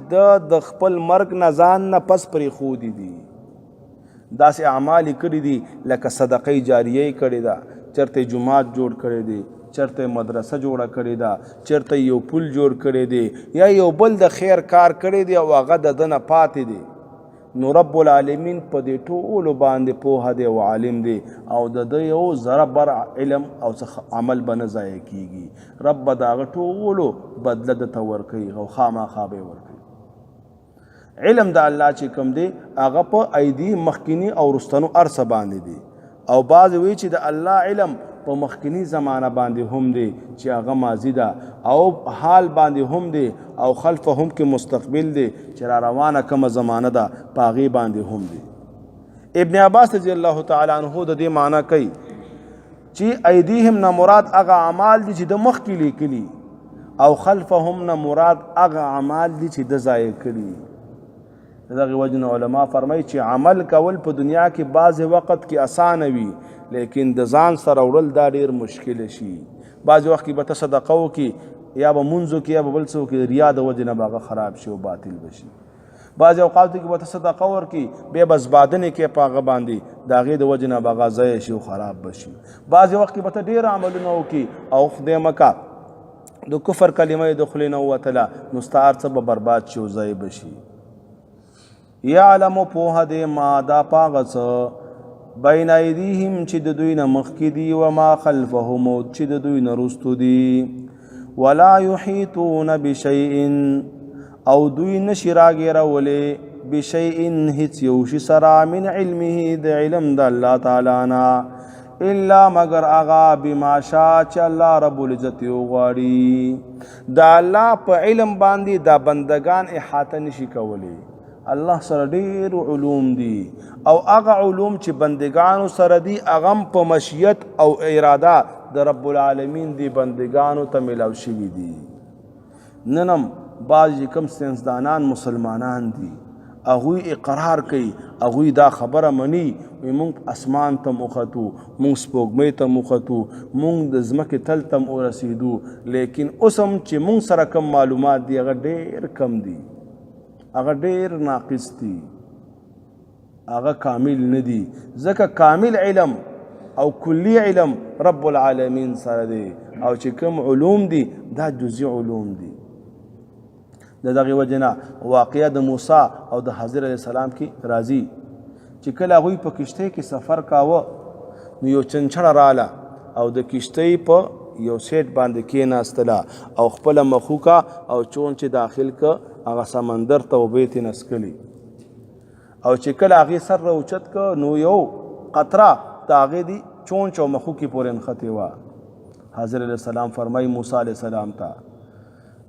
Speaker 1: د خپل مرګ نه ځان نه پس پرې خودي دي داسې اعمال کړي دي لکه صدقه جاریه کړي ده چرته جماعت جوړ کړي دي چرته مدرسه جوړه کړي ده چرته یو پل جوړ کړي دي یا یو بل د خیر کار کړي دي او هغه د دنه پاتې دي نو رب العالمین په دې ټولو باندې پوهه دی او عالم دی او د ده یو ذره بر علم او عمل به نه ضایع کیږي رب به د هغه ټولو بدله درته ورکوي او خامخا به یې ورکوي علم د الله چې کوم دی هغه په ایدي مخکینی او رستنو هر څه باندې دی او بعض وی چې د الله علم په مخکینی زمانه باندې هم دی چې هغه ماضی ده او حال باندې هم دی او خلفه هم کې مستقبل دی چې را روانه کومه زمانه ده په هغې باندې هم دی ابن عباس رضی الله تعالی عنه د دې معنی کوي چې ایدیهم نه مراد هغه اعمال دي چې د مخکې لیکلي او خلفهم نه مراد هغه اعمال دي چې د ضایع کړي دغه وجنه علما فرمایي چې عمل کول په دنیا کې بعض وخت کې اسانه وي لیکن د ځان سره وړل دا ډیر مشکل شي بعض وخت کې به ته صدقه وکړي یا به منځ وکړي یا به بل څه وکړي ریا د وجې نه به هغه خراب شي او باطل به شي بعض اوقاتو کې به ته صدقه ورکړي بیا به زبادنې کې په هغه باندې د هغې د وجې نه به هغه ضایع شي او خراب به شي بعض وخت کې به ته ډېر عملونه وکړي او خدای مکه د کفر کلمه یې د خولې نه ووتله نو ستا هر څه به برباد شي او ضایع به شي یعلم پوهه دی ما دا پاغه څه بین ایدیهم چې د دوی نه مخکې دي و ما خلفهم چې د دوی نه رستو دي ولا یحیطون بشیء او دوی نشي راګیرولی بشیء هیڅ یو شي سره من علمه د علم د الله تعالی نه الا مگر اغا بما شاء چې الله رب العزت وغواړي د الله په علم باندې دا بندگان احاطه نشي کولی الله سره ډیر علوم دي او هغه علوم چې بندگانو سره دي هغه په مشیت او اراده د رب العالمین دی بندگانو ته ملاو شوي دي ننم بعض کم سینسدانان مسلمانان دي هغوی اقرار کوي هغوی دا خبره مني مونږ اسمان ته مختو مونږ سپوږمۍ ته مختو مونږ د ځمکې تل ته ورسېدو لیکن اوس هم چې مونږ سره کم معلومات دي هغه ډیر کم دي هغه ډیر ناقص دي هغه کامل نه دي ځکه کامل علم او کلی علم رب العالمین سره دی او چې کوم علوم دي دا جزئی علوم دي د دغه وجنه واقعه د موسی او د حضرت علیه السلام کې راځي چې کله هغوی په کشتۍ کې سفر کاوه نو یو چنچڼه رااله او د کشتۍ په یو سیټ باندې کېناستله او خپله مخوکه او چون چې داخل که هغه سمندر ته اوبې ترې نسکلي او چې کله هغې سر راوچت که نو یو قطره د هغې د چونچ او مخوکې پورې نښتې وه حضرت علیه السلام فرمایي موسی علیه السلام ته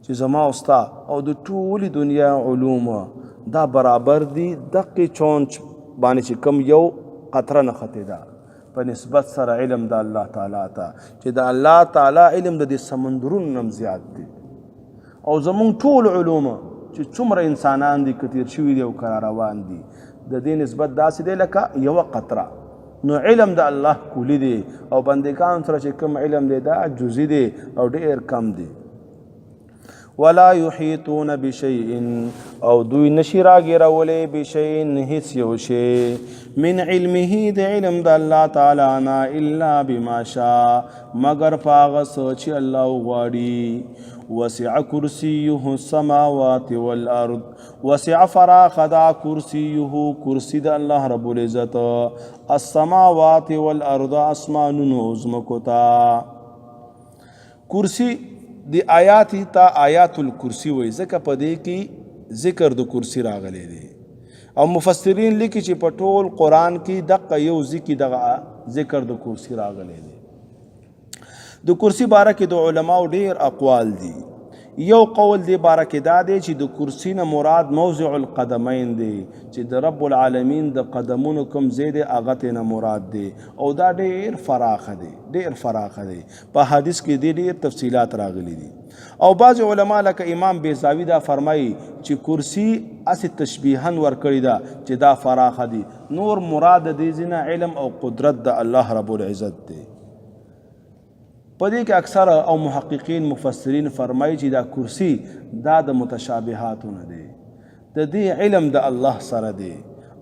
Speaker 1: چې زما او ستا او د ټولې دنیا علوم دا برابر دي دقې چونچ باندې چې کوم یو قطره نښتې ده په نسبت سره علم د الله تعالی ته چې د الله تعالی علم د دې سمندرونو نه هم زیات دی او زمونږ ټول علوم چې څومره انسانان دي که تیر شوي دي او که روان دي د دې نسبت داسې دی لکه یوه قطره نو علم د الله کلی دی او بندگانو سره چې کوم علم دی دا جزئی دی او ډیر کم دی ولا یحیطون بشیء او دوی نشي راګیرولی بشیء هیڅ یو شی من علمه د علم د الله تعالی نه الا بما شاء مگر په هغه څه چې الله وغواړي وسع کرسیه السماوات والارض وسع فراخ دا کرسیه کرسی د الله رب العزت السماوات والارض اسمانونو ځمکو ته کرسی دی آیاتی تا آیات الکرسی وی ځکه په دې کې ذکر د کرسی راغلی دی او مفسرین لیکي چې په ټول قرآن کې دغه یو ذکر د کرسی راغلی دی د کرسی باره کې د علماو ډیر اقوال دي یو قول دی باره کې دا دی چې د کرسی نه مراد موضع القدمین دی چې د رب العالمین د قدمونو کوم ځای دی هغه ترې نه مراد دی او دا ډیر فراخه دی په حدیث کې ډیر تفصیلات راغلي دي او بعض علما لکه امام بیضاوی دا فرمایي چې کرسی اسې تشبیها ورکړې ده چې دا فراخه دی نور مراد د دې ځای نه علم او قدرت د الله رب العزت دی په دې کې اکثر او محققین مفسرین فرمایي چې دا کرسی دا د متشابهاتو نه دی د دې علم د الله سره دی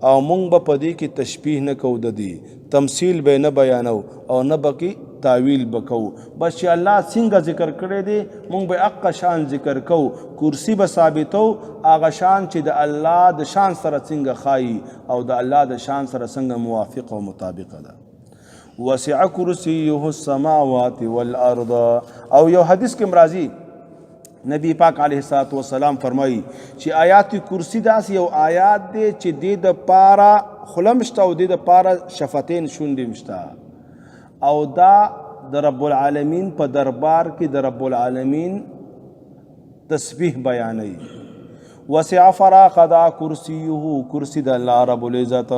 Speaker 1: او مونږ به په دې کې تشبیه نه کوو د دې تمثیل به نه بیانو او نه به کې تعویل بکو بس چې الله څنګه ذکر کړی دی مونږ به حق شان ذکر کو کرسی به ثابتو هغه شان چې د الله د شان سره څنګه خایي او د الله د شان سره څنګه موافق او مطابق ده وسع کرسیه السماوات والارض او یو حدیث کې مرضی نبی پاک علیه الصلاۃ والسلام فرمایي چې آیات کرسی داس یو آیات دی چې د پارا خلمشته او د پارا شفتین شونډې مشته او دا د رب العالمین په دربار کې د رب العالمین تسبیح بیانوي وسع فراخ دا کرسیه کرسی د الله رب العزت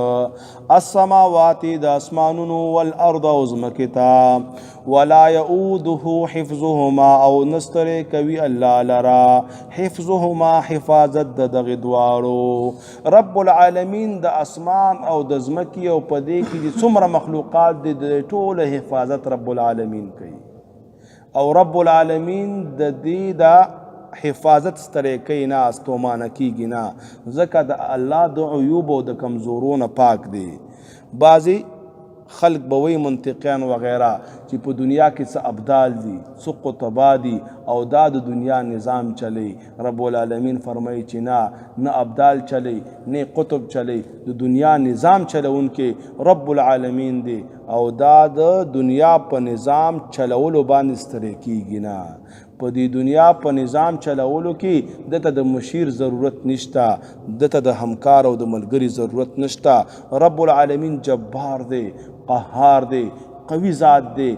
Speaker 1: السماوات د اسمانونو والارض او زمکتا ولا يؤوده حفظهما او نستر کوي الله لرا حفظهما حفاظت د دغه دوارو رب العالمین د اسمان او د زمکی او پدې کې څومره مخلوقات د ټوله حفاظت رب العالمین کوي او رب العالمین د دې د حفاظت ستړی کوي نه استومانه کیږي نه ځکه د الله د عیوب او د کمزورونو پاک دی بعضی خلق بوي منطقیان وغیرہ چې په دنیا کې څه ابدال دي څه قطبا دي او دا د دنیا نظام چلی رب العالمین فرمایي چې نه ابدال چلی نه قطب چلی د دنیا نظام چلونکې رب العالمین دی او دا د دنیا په نظام چلولو باندې ستړی کیږي نه په دې دنیا په نظام چلولو کې دته د مشیر ضرورت نشته دته د همکار او د ملګری ضرورت نشته رب العالمین جبار دی قهار دی قوي ذات دی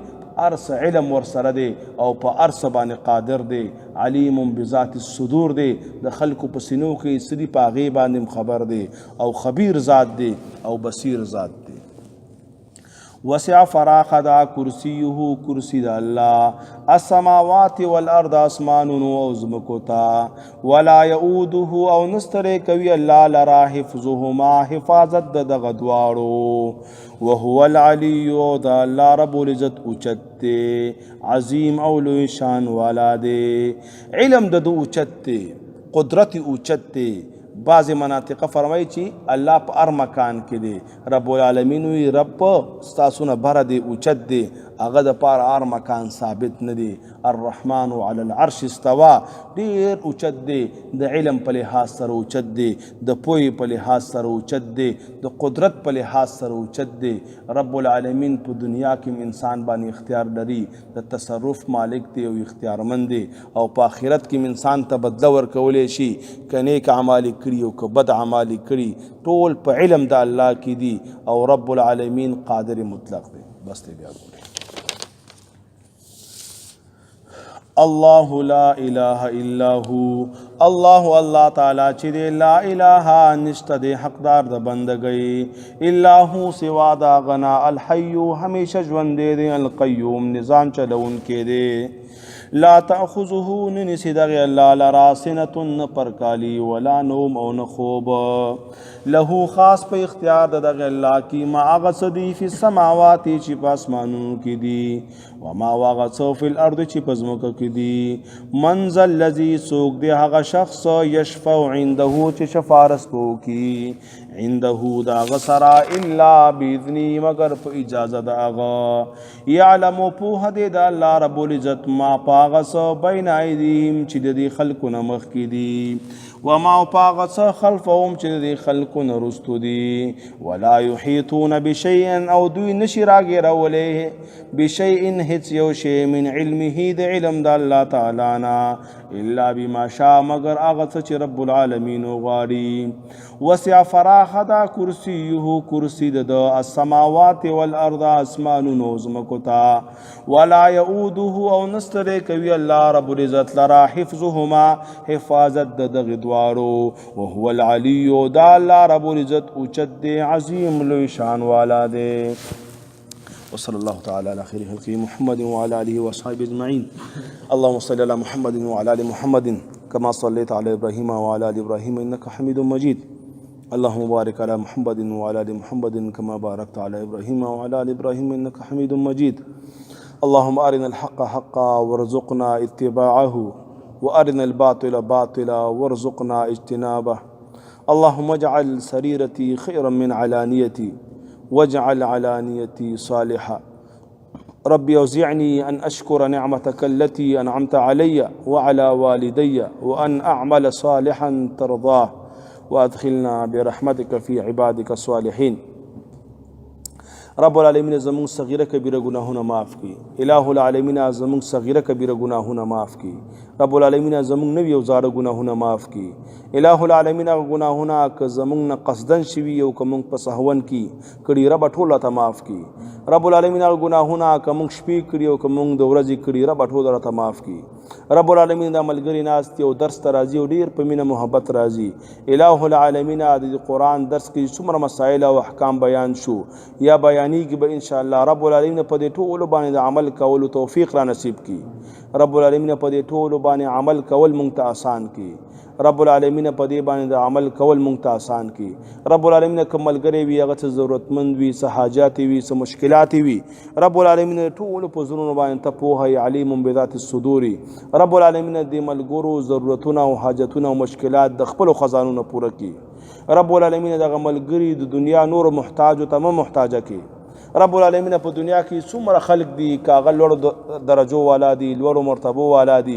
Speaker 1: ارس علم ورسره دی او په ارس باندې قادر دی علیم بذات الصدور دی د خلکو په سینو کې سړي په هغې باندې خبر دی او خبیر ذات دی او بصیر ذات دی وسع فراخ دا کرسیه کرسی دا الله السماوات والارض اسمانونو او زمکوتا ولا يؤوده او نستر کوي الله لرا حفظهما حفاظت د دغه دواړو وهو العلی دا الله رب العزت اوچت عظیم او لوی شان والا دی علم د اوچت قدرت اوچت بعض مناطق فرمایي چې الله په هر مکان کې دی رب العالمین وی رب ستاسو نه بره دی اوچت دی هغه د پاره هر مکان ثابت نه دی الرحمن علی العرش استوا ډیر اوچت دی د علم په لحاظ سره اوچت دی د پوهې په لحاظ سره اوچت دی د قدرت په لحاظ سره اوچت دی رب العالمین په دنیا کې انسان باندې اختیار لري د تصرف مالک دی او اختیارمند دی او په آخرت کې انسان ته بدله ورکولی شي که نیک اعمال کړي او که بد اعمال کړي ټول په علم د الله کې دي او رب العالمین قادر مطلق دی بس دی بیا ګورئ الله لا اله الا هو الله تعالی چې دی لا اله نشته دی حقدار د بندګۍ الا هو سوا دا غنا الحي همیشه ژوند دی القیوم نظام چلونکی دی لا تأخذه ننسی دغی اللہ لرا سنتن پرکالی ولا نوم او نخوب له خاص په اختیار دغی اللہ کی ما اغصدی فی السماواتی چی پاسمانوں کی دی وما واغصو فی الارض چی پزمکا کی دی منزل لذی سوک دی حق شخص یشفع عنده چی شفارس کو کی عنده دا غسرا الا بیذنی مگر پا اجازت آغا یعلمو پوہ دے دا اللہ رب العزت ما پاغس بین ایدیم چی دی خلقنا مخی دی وما پاغس خلفهم چی دی خلقنا رستو دی ولا یحیطون بشیئن او دوی نشی راگی رولی بشیئن حس یو شی من علمه دی علم دا اللہ تعالینا الا بما شاء مگر آغس چی رب العالمین غاری وسع فراخ دا کرسیه کرسی دا السماوات والارض اسمان نوزمکتا ولا یعوده او نستر کوي الله رب العزت لرا حفظهما حفاظت د غدوارو وهو العلی دا الله رب العزت اوچت دی عظیم لوی شان والا دی وصلى الله تعالى على خير خلقه محمد وعلى آله وصحبه أجمعين اللهم صل على محمد وعلى آل محمد كما صليت على إبراهيم وعلى آل إبراهيم إنك حميد مجيد اللهم بارك على محمد وعلى آل محمد كما باركت على إبراهيم وعلى آل إبراهيم إنك حميد مجيد اللهم أرنا الحق حقا وارزقنا اتباعه وأرنا الباطل باطلا وارزقنا اجتنابه اللهم اجعل سريرتي خيرا من علانيتي واجعل علانيتي صالحة ربي أوزعني أن أشكر نعمتك التي أنعمت علي وعلى والدي وأن أعمل صالحا ترضاه وأدخلنا برحمتك في عبادك الصالحين. رب العالمین زمون صغیره کبیره گناهونه معاف کی. الہ العالمین زمون صغیره کبیره گناهونه معاف کی. رب العالمین زمون نوی او زاړه گناهونه معاف کی. الہ العالمین گناهونه که زمون نه قصدن شوی او که مونږ په سهون کی کړي رب ټوله ته معاف کی. رب العالمین گناهونه که مونږ شپې کړي او که مونږ د ورځې کړي رب ټوله ته معاف کی. رب العالمین د ملګری ناست او درس ته راځي او ډیر په مینه محبت راځي. الہ العالمین د قرآن درس کې څومره مسائل او احکام بیان شو یا بیانېږي به ان شاء الله. رب العالمین په دې ټولو باندې د عمل کولو توفیق را نصیب کی. رب العالمین په دې ټولو باندې عمل کول مونږ ته آسان کی. رب العالمین په دې باندې د عمل کول مونږ ته آسان کی. رب العالمین کوم ملګری وي هغه څه ضرورتمند وي څه حاجات وي څه مشکلات وي رب العالمین ټولو په زړونو باندې ته پوهه علیم بذات الصدور. رب العالمین د ملګرو ضرورتونه او حاجتونه او مشکلات د خپل خزانونو پوره کی. رب العالمین دغه ملګری د دنیا نور محتاج او تمام محتاجه کی. رب العالمین په دنیا کې څومره خلق دي کاغه لوړ درجو والا دي لوړ مرتبو والا دي.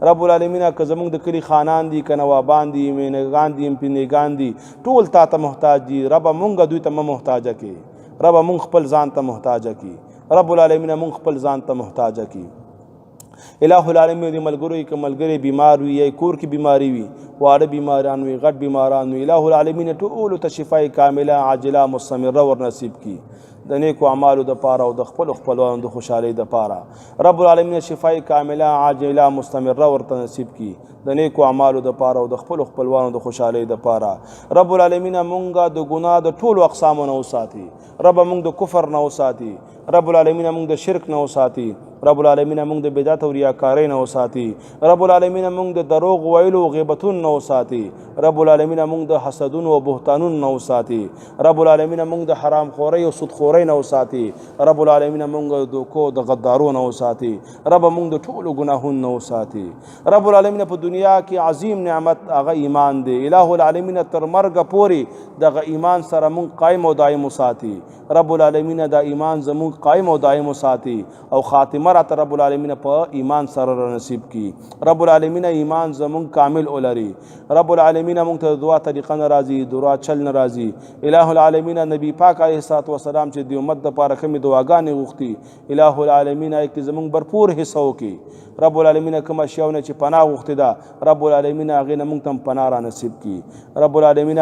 Speaker 1: رب العالمین که زمونږ د کلی خانان دي که نوابان دي مینګان دي امپینګان دي ټول تا ته محتاج دي. رب مونږ دوی ته محتاجه کی. رب مونږ خپل ځان ته محتاجه کی. رب العالمین مونږ خپل ځان ته محتاجه کی. الہ العالمین د ملګری که ملګری بیمار وي یا کور کې بیماری وي واړه بیماران وي غټ بیماران وي الہ العالمین ټولو ته شفای کامله عاجله مستمره ور نصیب کی. د نیکو اعمالو د پاره او د خپل خپلوانو د خوشحالۍ د پاره رب العالمین شفای کامله عاجله مستمره ورته نصیب کی. د نیکو اعمالو د پاره او د خپل خپلوانو د خوشحالۍ د پاره رب العالمین مونږه د ګناه د ټولو اقسامو نه وساتي. رب مونږ د کفر نه وساتي. رب العالمین مونږ د شرک نه وساتي. رب العالمین مونږ د بدعت او ریاکارۍ نه وساتي. رب العالمین مونږ د دروغ ویلو او غیبتون نه وساتي. رب العالمین مونږ د حسدونو او بهتانونو نه وساتي. رب العالمین مونږ د حرام خورۍ او سود خورۍ نه وساتي. رب العالمین مونږ د دوکو د غدارو نه وساتي. رب مونږ د ټولو ګناهونو نه وساتي. رب العالمین په دنیا کې عظیم نعمت هغه ایمان دی. الہ العالمین تر مرګ پورې دغه ایمان سره مونږ قائم او دائم وساتي. رب العالمین دا ایمان زمون قائم او دائم وساتي او خاتمه را رب العالمین په ایمان سره نصیب کی. رب العالمین ایمان زمون کامل اولري. رب العالمین مونږ ته دعا طریقه ناراضي دعا چل ناراضي. الہ العالمین نبی پاک علیه الصلوۃ والسلام چې د امت لپاره کوم دعاګانې غوښتي الہ العالمین کې زمون भरपूर حصہ وکي. رب العالمین کوم شیونه چې پناه غوښتي دا رب العالمین هغه نه مونږ ته پناه را نصیب کی. رب العالمین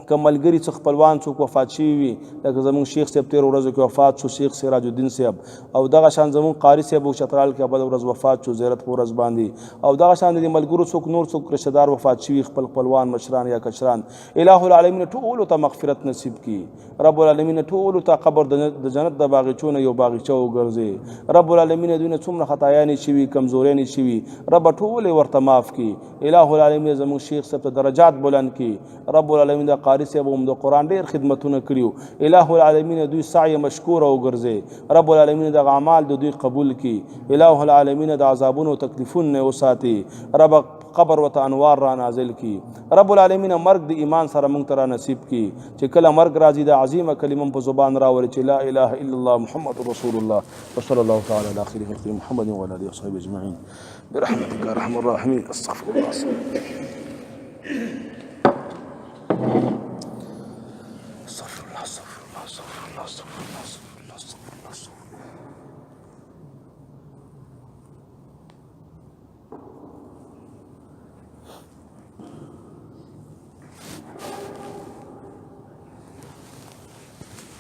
Speaker 1: کوم ملګری څخه خپلوان څوک وفات شوي وي لکه زمونږ شیخ صاحب تېرو ورځو کې وفات شو شیخ سراج الدین صاحب او دغه شان زمونږ قاري صاحب او چترال کې بله ورځ وفات شو زیارت په ورځ باندې او دغه شان د ملګرو څوک نور څوک رشته دار وفات شوي خپل خپلوان مشران یا کشران الہ العالمین ټولو ته مغفرت نصیب کی. رب العالمین ټولو ته قبر د جنت د باغچونه یو باغچه وګرځي. رب العالمین دوی نه څومره خطایانې شوي کمزوریانې شوي رب ټولې ورته معاف کی. الہ العالمین زمونږ شیخ صاحب ته درجات بلند کی. رب العالمین د قاری صاحب هم د قرآن ډېر خدمتونه کړیو الہ العالمین دوی سعی مشکور او ګرځي. رب العالمین د اعمال د دوی قبول کی. الہ العالمین د عذابونو تکلیفونو نه وساتي. رب قبر وته انوار را نازل کی. رب العالمین مرګ د ایمان سره مونږ ته را نصیب کی چې کله مرګ راځي د عظیمه کلمه په زبان راوړي چې لا اله الا الله محمد رسول الله وصلی الله تعالی علی خیر خلق محمد وعلى اله وصحبه اجمعین برحمتك يا ارحم الراحمين. استغفر الله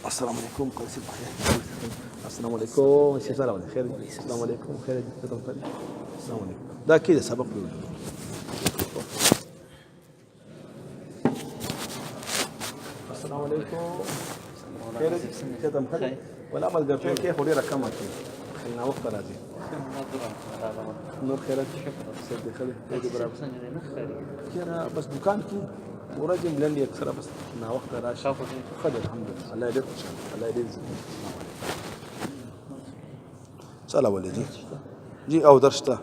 Speaker 1: السلام عليكم كل سنة بخير. السلام عليكم السلام عليكم خير. السلام عليكم خير. السلام عليكم ده كده سبق له. السلام عليكم خير. كده مخير ولا عمل قرفين كيف ودي رقمك خلينا وقت راضي نور خيرك سيدي خلي هذه برابر كده بس دكان كي ورجل لن يكسر بس نا وقت راش خد الحمد لله الله يديك ان شاء الله الله يديك. سلام عليكم جي او درشته